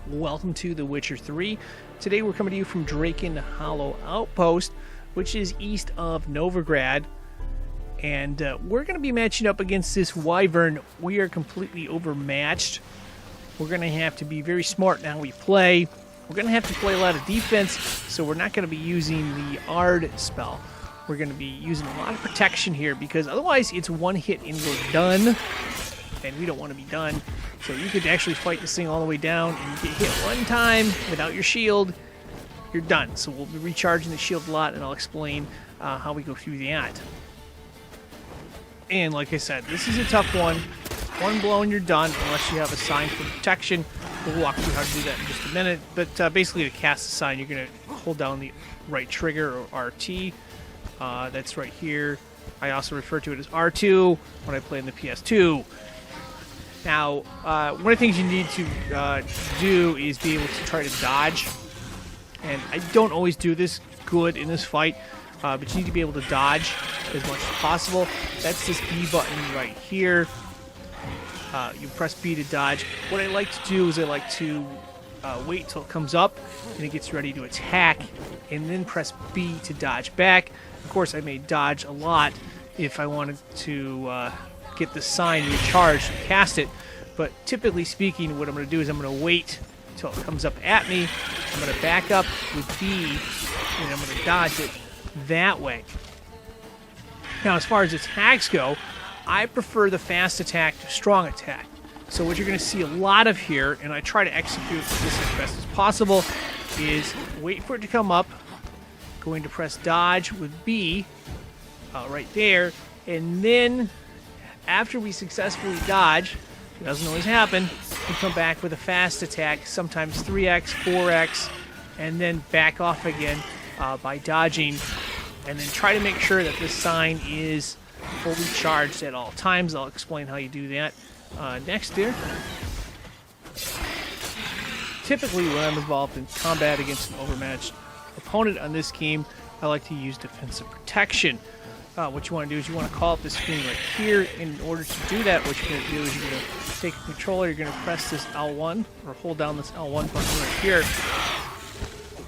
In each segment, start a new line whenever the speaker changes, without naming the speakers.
Welcome to The Witcher 3. Today we're coming to you from Draken Hollow Outpost, which is east of Novigrad. And we're going to be matching up against this wyvern. We are completely overmatched. We're going to have to be very smart now we play. We're going to have to play a lot of defense, so we're not going to be using the Ard spell. We're going to be using a lot of protection here, because otherwise it's one hit and we're done. And we don't want to be done. So you could actually fight this thing all the way down, and you get hit one time without your shield, you're done. So we'll be recharging the shield a lot, and I'll explain how we go through that. And like I said, this is a tough one. One blow and you're done, unless you have a sign for protection. We'll walk through how to do that in just a minute. But basically, to cast the sign, you're going to hold down the right trigger, or RT. That's right here. I also refer to it as R2 when I play in the PS2. Now, one of the things you need to do is be able to try to dodge. And I don't always do this good in this fight, but you need to be able to dodge as much as possible. That's this B button right here. You press B to dodge. What I like to do is I like to wait till it comes up and it gets ready to attack, and then press B to dodge back. Of course, I may dodge a lot if I wanted to get the sign recharged and cast it, but typically speaking, what I'm going to do is I'm going to wait until it comes up at me. I'm going to back up with B, and I'm going to dodge it that way. Now, as far as attacks go, I prefer the fast attack to strong attack. So what you're going to see a lot of here, and I try to execute this as best as possible, is wait for it to come up, going to press dodge with B right there, and then after we successfully dodge, it doesn't always happen, we come back with a fast attack, sometimes 3x, 4x, and then back off again by dodging, and then try to make sure that this sign is fully charged at all times. I'll explain how you do that next there. Typically, when I'm involved in combat against an overmatched opponent on this game, I like to use defensive protection. What you want to do is you want to call up this screen right here. In order to do that, what you're going to do is you're going to take a controller, you're going to press this L1, or hold down this L1 button right here.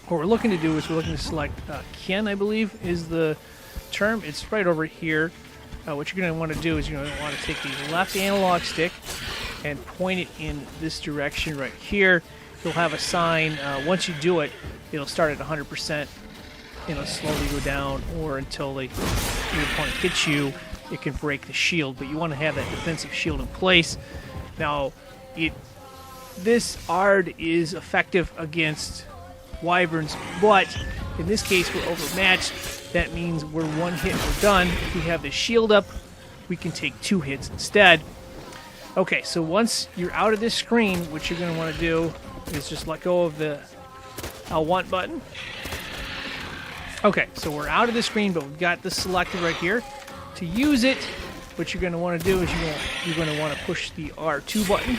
What we're looking to do is we're looking to select Ken, I believe, is the term. It's right over here. What you're going to want to do is you're going to want to take the left analog stick and point it in this direction right here. You'll have a sign. Once you do it, it'll start at 100%. It'll slowly go down, or until your opponent hits you, it can break the shield. But you want to have that defensive shield in place. Now, this Ard is effective against wyverns, but in this case we're overmatched. That means we're one hit, we're done. If we have the shield up, we can take 2 hits instead. Okay, so once you're out of this screen, what you're going to want to do is just let go of the L1 button. Okay, so we're out of the screen, but we've got this selected right here. To use it, what you're going to want to do is you're going to want to push the R2 button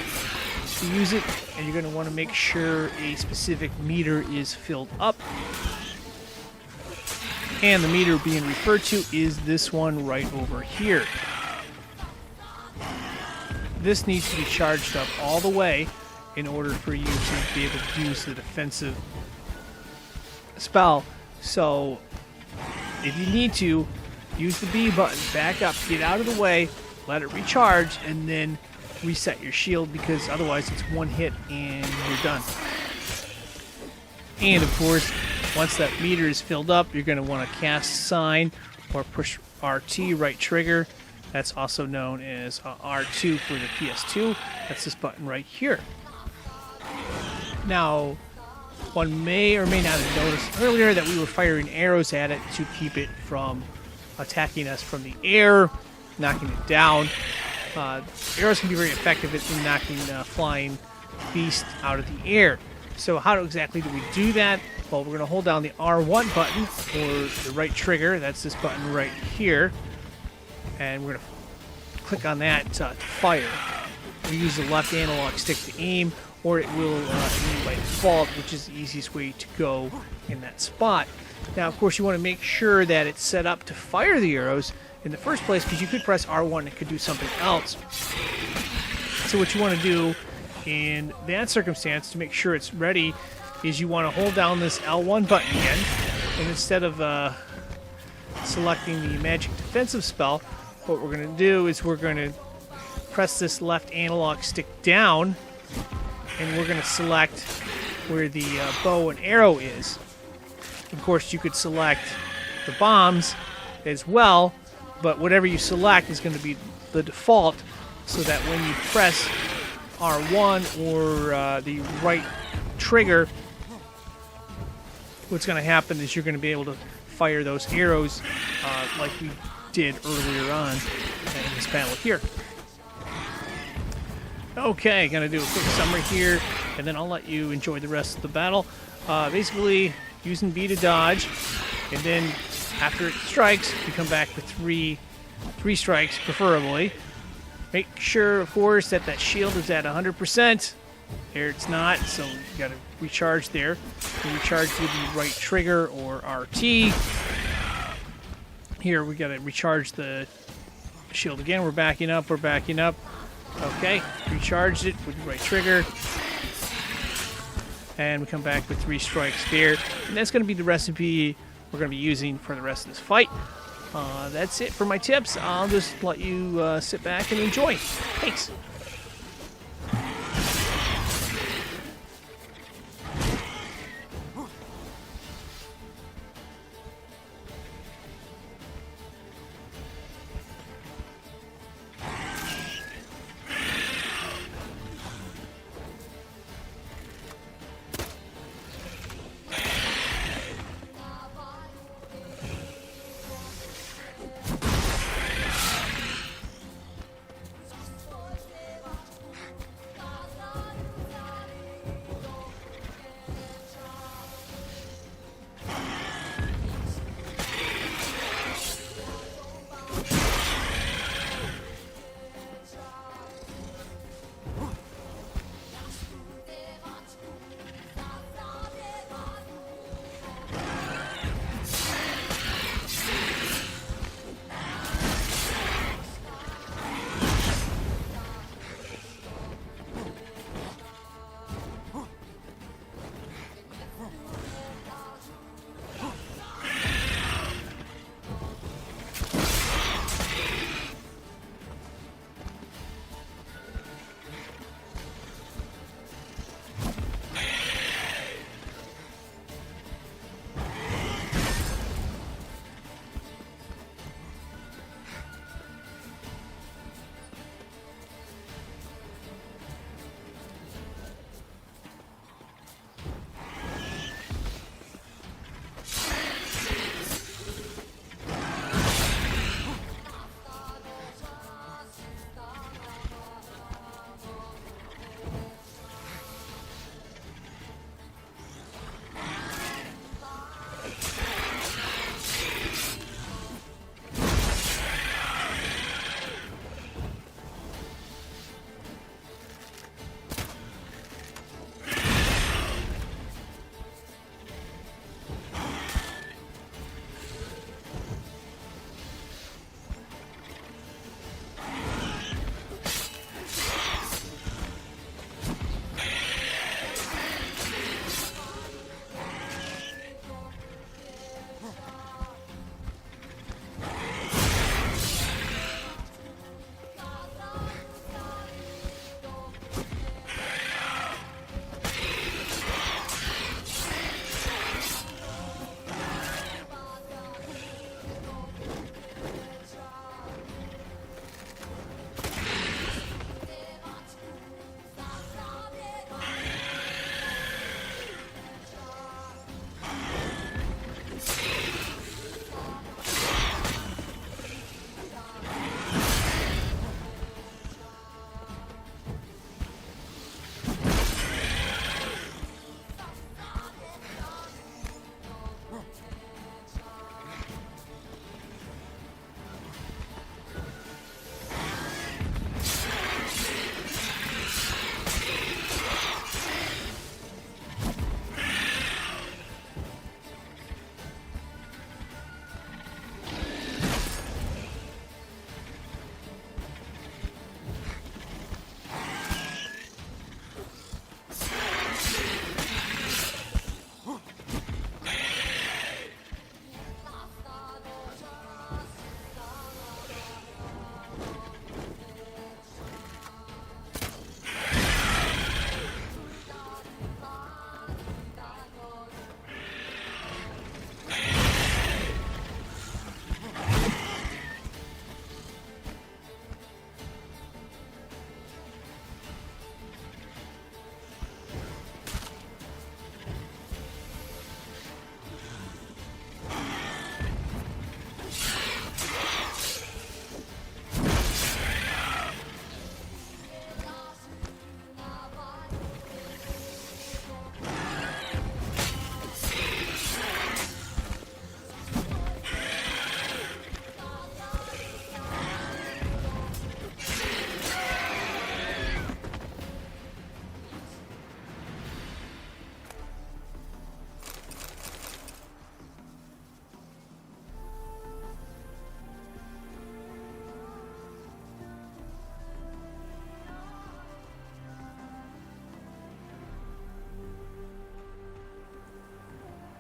to use it, and you're going to want to make sure a specific meter is filled up. And the meter being referred to is this one right over here. This needs to be charged up all the way in order for you to be able to use the defensive spell. So, if you need to, use the B button, back up, get out of the way, let it recharge, and then reset your shield, because otherwise it's one hit and you're done. And of course, once that meter is filled up, you're going to want to cast sign or push RT, right trigger. That's also known as R2 for the PS2. That's this button right here. Now, one may or may not have noticed earlier that we were firing arrows at it to keep it from attacking us from the air, knocking it down. Arrows can be very effective in knocking flying beasts out of the air. So how exactly do we do that? Well, we're going to hold down the R1 button, or the right trigger. That's this button right here. And we're going to click on that to fire. We use the left analog stick to aim, or it will aim by default, which is the easiest way to go in that spot. Now, of course, you want to make sure that it's set up to fire the arrows in the first place, because you could press R1 and it could do something else. So what you want to do in that circumstance, to make sure it's ready, is you want to hold down this L1 button again, and instead of selecting the magic defensive spell, what we're going to do is we're going to press this left analog stick down, and we're going to select where the bow and arrow is. Of course, you could select the bombs as well, but whatever you select is going to be the default, so that when you press R1 or the right trigger, what's going to happen is you're going to be able to fire those arrows like we did earlier on in this battle here. Okay, going to do a quick summary here, and then I'll let you enjoy the rest of the battle. Basically, using B to dodge, and then after it strikes, you come back with three strikes, preferably. Make sure, of course, that that shield is at 100%. There it's not, so you got to recharge there. You recharge with the right trigger or RT. Here, we got to recharge the shield again. We're backing up. Okay, recharged it with the right trigger. And we come back with 3 strikes there. And that's going to be the recipe we're going to be using for the rest of this fight. That's it for my tips. I'll just let you sit back and enjoy. Thanks.